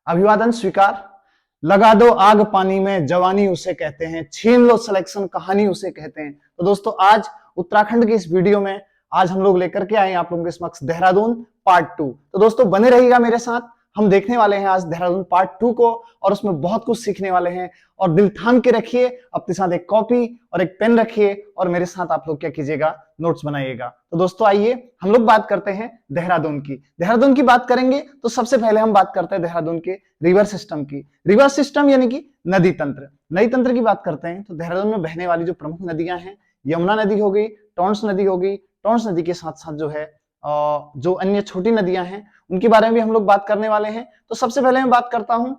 अभिवादन स्वीकार। लगा दो आग पानी में, जवानी उसे कहते हैं, छीन लो सिलेक्शन, कहानी उसे कहते हैं। तो दोस्तों आज उत्तराखंड की इस वीडियो में आज हम लोग लेकर के आए आप लोगों के समक्ष देहरादून पार्ट 2। तो दोस्तों बने रहिएगा मेरे साथ, हम देखने वाले हैं आज देहरादून पार्ट 2 को और उसमें बहुत कुछ सीखने वाले हैं। और दिल थाम के रखिए, अपने साथ एक कॉपी और एक पेन रखिए और मेरे साथ आप लोग क्या कीजिएगा, नोट्स बनाइएगा। तो दोस्तों आइए हम लोग बात करते हैं देहरादून की। देहरादून की बात करेंगे तो सबसे पहले हम बात करते हैं देहरादून के रिवर सिस्टम की। रिवर सिस्टम यानी कि नदी तंत्र। नदी तंत्र की बात करते हैं तो देहरादून में बहने वाली जो प्रमुख नदियां हैं, यमुना नदी हो गई, टॉन्स नदी हो गई। टॉन्स नदी के साथ साथ जो है जो अन्य छोटी नदियां हैं उनके बारे में भी हम लोग बात करने वाले हैं। तो सबसे पहले मैं बात करता हूं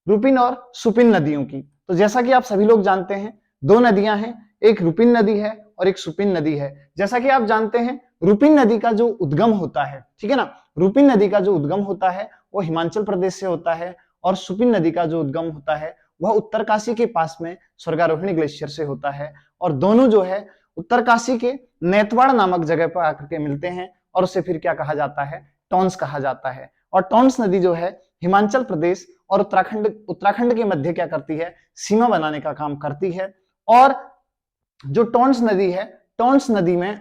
रुपिन और सुपिन नदियों की। तो जैसा कि आप सभी लोग जानते हैं, दो नदियां हैं, एक रुपिन नदी है और एक सुपिन नदी है। जैसा कि आप जानते हैं रुपिन नदी का जो उद्गम होता है, ठीक है ना, रुपिन नदी का जो उद्गम होता है वो हिमाचल प्रदेश से होता है और सुपिन नदी का जो उद्गम होता है वह उत्तरकाशी के पास में स्वर्गारोहिणी ग्लेशियर से होता है। और दोनों जो है उत्तरकाशी के नेतवाड़ नामक जगह पर आकर के मिलते हैं और उसे फिर क्या कहा जाता है, टॉन्स कहा जाता है। और टॉन्स नदी जो है हिमाचल प्रदेश और उत्तराखंड के मध्य क्या करती है, सीमा बनाने का काम करती है। और जो टॉन्स नदी है, टॉन्स नदी में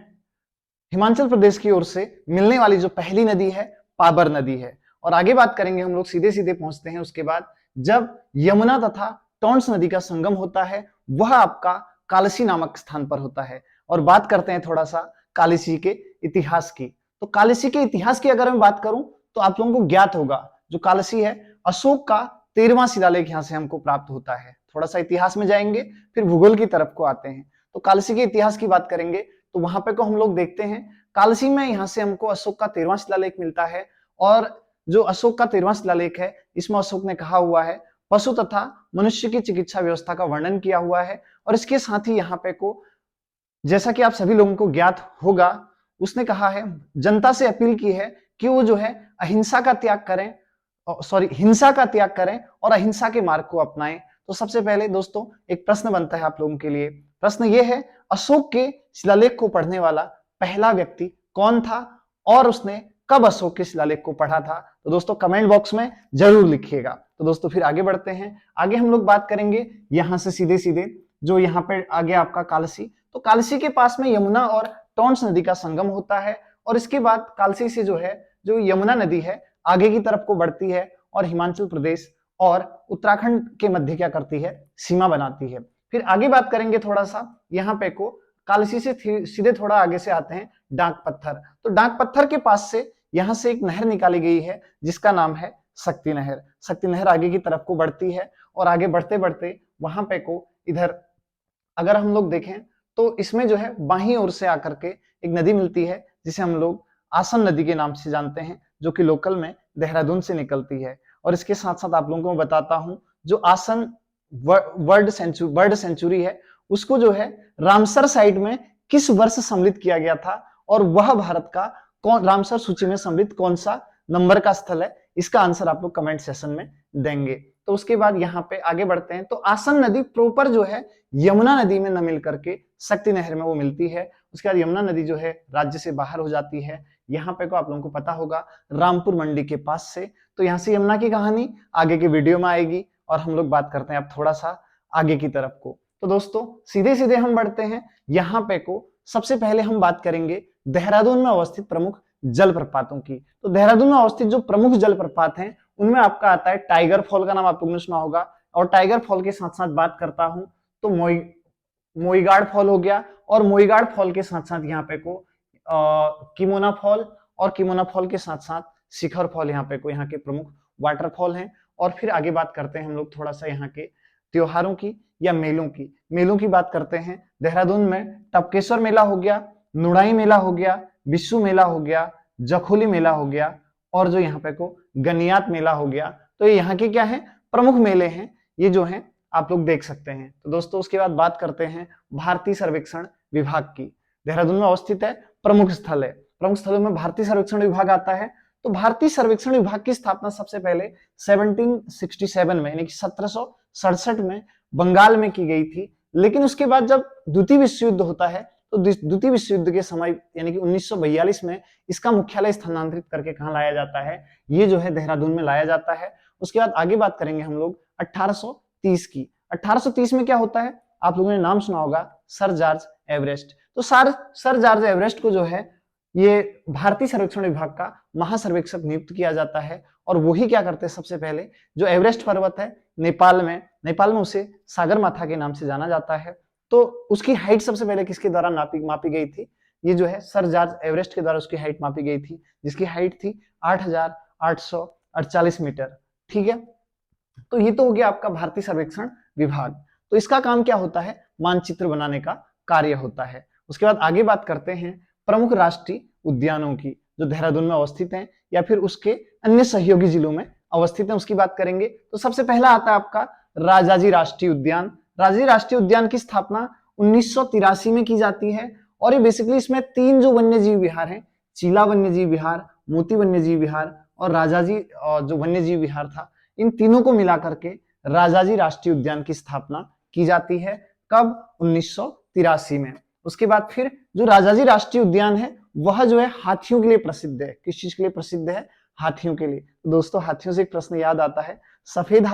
हिमाचल प्रदेश की ओर से मिलने वाली जो पहली नदी है पाबर नदी है। और आगे बात करेंगे हम लोग, सीधे सीधे पहुंचते हैं उसके बाद, जब यमुना तथा टॉन्स नदी का संगम होता है वह आपका कालसी नामक स्थान पर होता है। और बात करते हैं थोड़ा सा कालसी के इतिहास की। तो कालसी के इतिहास की अगर मैं बात करूं तो आप लोगों को ज्ञात होगा जो कालसी है अशोक का 13वां शिलालेख यहां से हमको प्राप्त होता है। थोड़ा सा इतिहास में जाएंगे फिर भूगोल की तरफ को आते हैं। तो कालसी के इतिहास की बात करेंगे तो वहां पे को हम लोग देखते हैं कालसी में यहां से हमको अशोक का 13वां शिलालेख मिलता है। और जो अशोक का 13वां शिलालेख है इसमें अशोक ने कहा हुआ है पशु तथा मनुष्य की चिकित्सा व्यवस्था का वर्णन किया हुआ है। और इसके साथ ही यहाँ पे को, जैसा कि आप सभी लोगों को ज्ञात होगा, उसने कहा है, जनता से अपील की है कि वो जो है अहिंसा का त्याग करें, हिंसा का त्याग करें और अहिंसा के मार्ग को अपनाएं। तो सबसे पहले दोस्तों एक प्रश्न बनता है आप लोगों के लिए। प्रश्न ये है, अशोक के शिलालेख को पढ़ने वाला पहला व्यक्ति कौन था और उसने कब अशोक के शिलालेख को पढ़ा था? तो दोस्तों कमेंट बॉक्स में जरूर लिखिएगा। तो दोस्तों फिर आगे बढ़ते हैं। आगे हम लोग बात करेंगे यहां से सीधे सीधे जो यहाँ पे आगे आपका कालसी। तो कालसी के पास में यमुना और टॉन्स नदी का संगम होता है। और इसके बाद कालसी से जो है जो यमुना नदी है आगे की तरफ को बढ़ती है और हिमाचल प्रदेश और उत्तराखंड के मध्य क्या करती है, सीमा बनाती है। फिर आगे बात करेंगे थोड़ा सा यहाँ पे को, कालसी से सीधे थोड़ा आगे से आते हैं डाक पत्थर। तो डाक पत्थर के पास से यहां से एक नहर निकाली गई है जिसका नाम है शक्ति नहर। शक्ति नहर आगे की तरफ को बढ़ती है और आगे बढ़ते बढ़ते वहां पे को इधर अगर हम लोग देखें तो इसमें जो है बाहीं ओर से आकर के एक नदी मिलती है जिसे हम लोग आसन नदी के नाम से जानते हैं, जो कि लोकल में देहरादून से निकलती है। और इसके साथ साथ आप लोगों को बताता हूं, जो आसन वर्ल्ड सेंचुरी है उसको जो है रामसर साइट में किस वर्ष सम्मिलित किया गया था और वह भारत का कौन रामसर सूची में सम्मिलित कौन सा नंबर का स्थल है, इसका आंसर आप लोग कमेंट सेशन में देंगे। तो उसके बाद यहाँ पे आगे बढ़ते हैं। तो आसन नदी प्रॉपर जो है यमुना नदी में न मिल करके शक्ति नहर में वो मिलती है। उसके बाद यमुना नदी जो है राज्य से बाहर हो जाती है। यहाँ पे को आप लोगों को पता होगा रामपुर मंडी के पास से। तो यहाँ से यमुना की कहानी आगे की वीडियो में आएगी और हम लोग बात करते हैं अब थोड़ा सा आगे की तरफ को। तो दोस्तों सीधे सीधे हम बढ़ते हैं यहाँ पे को। सबसे पहले हम बात करेंगे देहरादून में अवस्थित प्रमुख जलप्रपातों की। तो देहरादून में अवस्थित जो प्रमुख जलप्रपात हैं उनमें आपका आता है टाइगर फॉल, का नाम आप लोगों ने सुना होगा। और टाइगर फॉल के साथ साथ बात करता हूं तो मोईगाड़ फॉल हो गया। और मोईगाड़ फॉल के साथ साथ यहाँ पे को किमोना फॉल, और किमोना फॉल के साथ साथ शिखर फॉल यहाँ पे को यहाँ के प्रमुख वाटरफॉल हैं। और फिर आगे बात करते हैं हम लोग थोड़ा सा यहाँ के त्योहारों की या मेलों की। मेलों की बात करते हैं, देहरादून में टपकेश्वर मेला हो गया, नुड़ाई मेला हो गया, बिस्सू मेला हो गया, जखोली मेला हो गया और जो यहाँ पे को गनियात मेला हो गया। तो ये यहाँ के क्या है, प्रमुख मेले हैं, ये जो हैं आप लोग देख सकते हैं। तो दोस्तों उसके बाद बात करते हैं भारतीय सर्वेक्षण विभाग की। देहरादून में अवस्थित है, प्रमुख स्थल है, प्रमुख स्थलों में भारतीय सर्वेक्षण विभाग आता है। तो भारतीय सर्वेक्षण विभाग की स्थापना सबसे पहले 1767 में यानी कि 1767 में बंगाल में की गई थी। लेकिन उसके बाद जब द्वितीय विश्व युद्ध होता है तो द्वितीय विश्व युद्ध के समय यानी कि 1942 में इसका मुख्यालय स्थानांतरित करके कहाँ लाया जाता है, ये जो है देहरादून में लाया जाता है। उसके बाद आगे बात करेंगे हम लोग 1830 की। 1830 में क्या होता है, आप लोगों ने नाम सुना होगा सर जॉर्ज एवरेस्ट। तो सर जॉर्ज एवरेस्ट को जो है ये भारतीय सर्वेक्षण विभाग का महासर्वेक्षक नियुक्त किया जाता है। और वही क्या करते हैं, सबसे पहले जो एवरेस्ट पर्वत है नेपाल में उसे सागरमाथा के नाम से जाना जाता है। तो उसकी हाइट सबसे पहले किसके द्वारा मापी गई थी, ये जो है सर जॉर्ज एवरेस्ट के द्वारा उसकी हाइट मापी गई थी, जिसकी हाइट थी 8,848 मीटर। ठीक है, तो ये तो हो गया आपका भारतीय सर्वेक्षण विभाग। तो इसका काम क्या होता है, मानचित्र बनाने का कार्य होता है। उसके बाद आगे बात करते हैं प्रमुख राष्ट्रीय उद्यानों की, जो देहरादून में अवस्थित हैं या फिर उसके अन्य सहयोगी जिलों में अवस्थित हैं, उसकी बात करेंगे। तो सबसे पहला आता है आपका राजाजी राष्ट्रीय उद्यान। राजाजी राष्ट्रीय उद्यान की स्थापना 1983 में की जाती है। और ये बेसिकली इसमें 3 जो वन्य जीव विहार हैं, चीला वन्य जीव विहार, मोती वन्य जीव विहार और राजाजी जो वन्य जीव विहार था, इन तीनों को मिला करके राजाजी राष्ट्रीय उद्यान की स्थापना की जाती है। कब, 1983 में। उसके बाद फिर जो राजाजी राष्ट्रीय उद्यान है वह जो है हाथियों के लिए प्रसिद्ध है। किस चीज के लिए प्रसिद्ध है, हाथियों के लिए। तो दोस्तों हाथियों से एक प्रश्न याद आता है, सफेद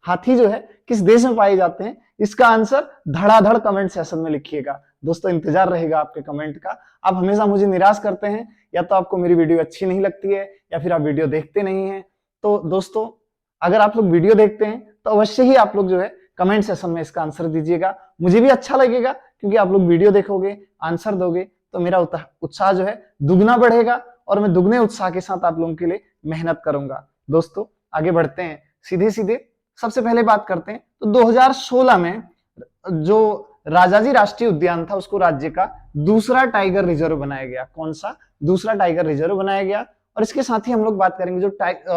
हाथी जो है किस देश में पाए जाते हैं, इसका आंसर धड़ाधड़ कमेंट सेक्शन में लिखिएगा। दोस्तों इंतजार रहेगा आपके कमेंट का। आप हमेशा मुझे निराश करते हैं, या तो आपको मेरी वीडियो अच्छी नहीं लगती है या फिर आप वीडियो देखते नहीं है। तो दोस्तों अगर आप लोग वीडियो देखते हैं तो अवश्य ही आप लोग जो है कमेंट सेक्शन में इसका आंसर दीजिएगा। मुझे भी अच्छा लगेगा, क्योंकि आप लोग वीडियो देखोगे, आंसर दोगे, तो मेरा उत्साह जो है दुगना बढ़ेगा और मैं दुगने उत्साह के साथ आप लोगों के लिए मेहनत करूंगा। दोस्तों आगे बढ़ते हैं, सीधे सीधे सबसे पहले बात करते हैं। तो 2016 में जो राजाजी राष्ट्रीय उद्यान था उसको राज्य का दूसरा टाइगर रिजर्व बनाया गया। कौन सा, दूसरा टाइगर रिजर्व बनाया गया। और इसके साथ ही हम लोग बात करेंगे जो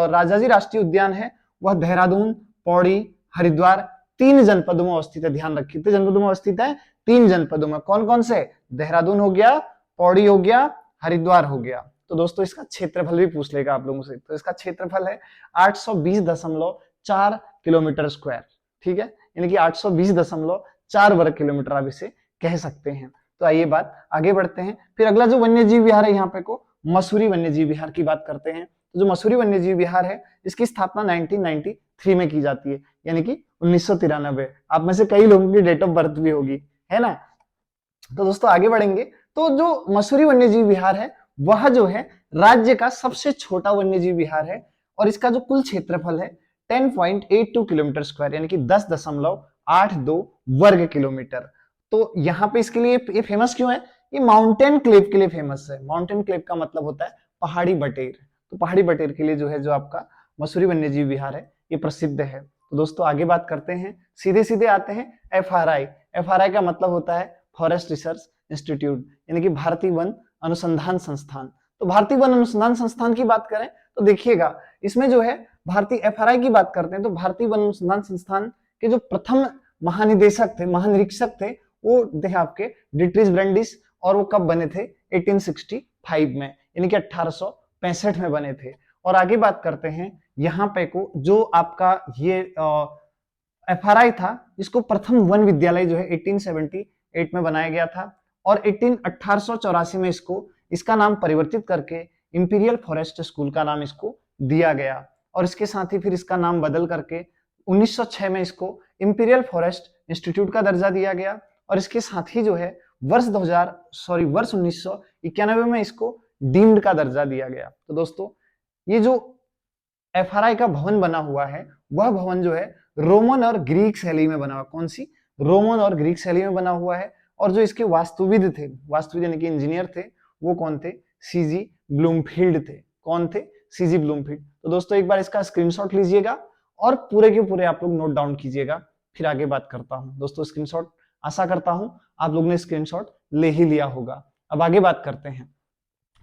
राजाजी राष्ट्रीय उद्यान है वह देहरादून, पौड़ी, हरिद्वार 3 जनपदों में अवस्थित है। ध्यान रखिए, कितने जनपदों में अवस्थित है, 3 जनपदों में। कौन कौन से, देहरादून हो गया, पौड़ी हो गया, हरिद्वार हो गया। तो दोस्तों इसका क्षेत्रफल भी पूछ लेगा आप लोगों से। तो इसका क्षेत्रफल है 820.4 किलोमीटर स्क्वायर। ठीक है, यानी कि 820.4 वर्ग किलोमीटर आप इसे कह सकते हैं। तो आइए बात आगे बढ़ते हैं। फिर अगला जो वन्य जीव विहार है यहाँ पे को मसूरी वन्य जीव विहार की बात करते हैं। तो जो मसूरी वन्य जीव विहार है इसकी स्थापना 1993 में की जाती है, यानी कि 1993। आप में से कई लोगों की डेट ऑफ बर्थ भी होगी, है ना। तो दोस्तों आगे बढ़ेंगे। तो जो मसूरी वन्य जीव विहार है वह जो है राज्य का सबसे छोटा वन्य जीव विहार है। और इसका जो कुल क्षेत्रफल है 10.82 किलोमीटर स्क्वायर, यानी कि 10.82 वर्ग किलोमीटर। तो यहाँ पे इसके लिए ये फेमस क्यों है, ये माउंटेन क्लेव के लिए फेमस है। माउंटेन क्लेव का मतलब होता है पहाड़ी बटेर। तो पहाड़ी बटेर के लिए जो है जो आपका मसूरी वन्य जीव विहार है ये प्रसिद्ध है। तो दोस्तों आगे बात करते हैं, सीधे सीधे आते हैं FRI। FRI का मतलब होता है फॉरेस्ट रिसर्च इंस्टीट्यूट, यानी कि भारतीय वन अनुसंधान संस्थान। तो भारतीय वन अनुसंधान संस्थान की बात करें तो देखिएगा इसमें जो है भारतीय FRI की बात करते हैं तो भारतीय वन अनुसंधान संस्थान के जो प्रथम महानिदेशक थे, महानिरीक्षक थे, वो थे आपके डिट्रिस ब्रेंडिस। और वो कब बने थे, 1865 में, यानी कि 1865 में बने थे। और आगे बात करते हैं यहाँ पे को जो आपका ये FRI था, इसको प्रथम वन विद्यालय जो है 1878 में बनाया गया था। और 1884 में इसका नाम परिवर्तित करके इंपीरियल फॉरेस्ट स्कूल का नाम इसको दिया गया। और इसके साथ ही फिर इसका नाम बदल करके 1906 में इसको इंपीरियल फॉरेस्ट इंस्टीट्यूट का दर्जा दिया गया। और इसके साथ ही जो है वर्ष 1991 में इसको डीम्ड का दर्जा दिया गया। तो दोस्तों ये जो FRI का भवन बना हुआ है वह भवन जो है रोमन और ग्रीक शैली में बना हुआ। कौन सी, रोमन और ग्रीक शैली में बना हुआ है। और जो इसके वास्तुविद थे, वास्तुविद यानी कि इंजीनियर थे, वो कौन थे, CG ब्लूमफील्ड थे। कौन थे, CG ब्लूमफील्ड। तो दोस्तों एक बार इसका स्क्रीनशॉट लीजिएगा और पूरे के पूरे आप लोग नोट डाउन कीजिएगा, फिर आगे बात करता हूं। दोस्तों स्क्रीनशॉट, आशा करता हूं आप लोग ने स्क्रीनशॉट ले ही लिया होगा। अब आगे बात करते हैं।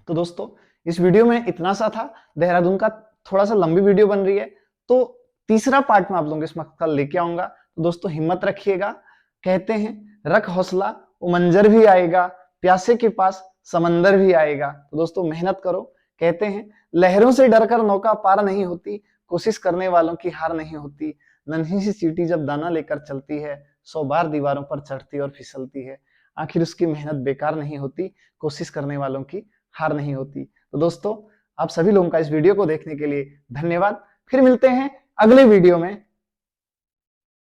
तो दोस्तों इस वीडियो में इतना सा था, देहरादून का थोड़ा सा लंबी वीडियो बन रही है, तो तीसरा पार्ट में आप लोगों के समक्ष कल लेके आऊंगा। तो दोस्तों हिम्मत रखिएगा, कहते हैं रख हौसला वो मंजर भी आएगा, प्यासे के पास समंदर भी आएगा। तो दोस्तों मेहनत करो, कहते हैं लहरों से डरकर नौका पार नहीं होती, कोशिश करने वालों की हार नहीं होती, नन्ही सी चींटी जब दाना लेकर चलती है 100 बार दीवारों पर चढ़ती और फिसलती है। आखिर उसकी मेहनत बेकार नहीं होती, कोशिश करने वालों की हार नहीं होती। तो दोस्तों, आप सभी लोगों का इस वीडियो को देखने के लिए धन्यवाद। फिर मिलते हैं अगले वीडियो में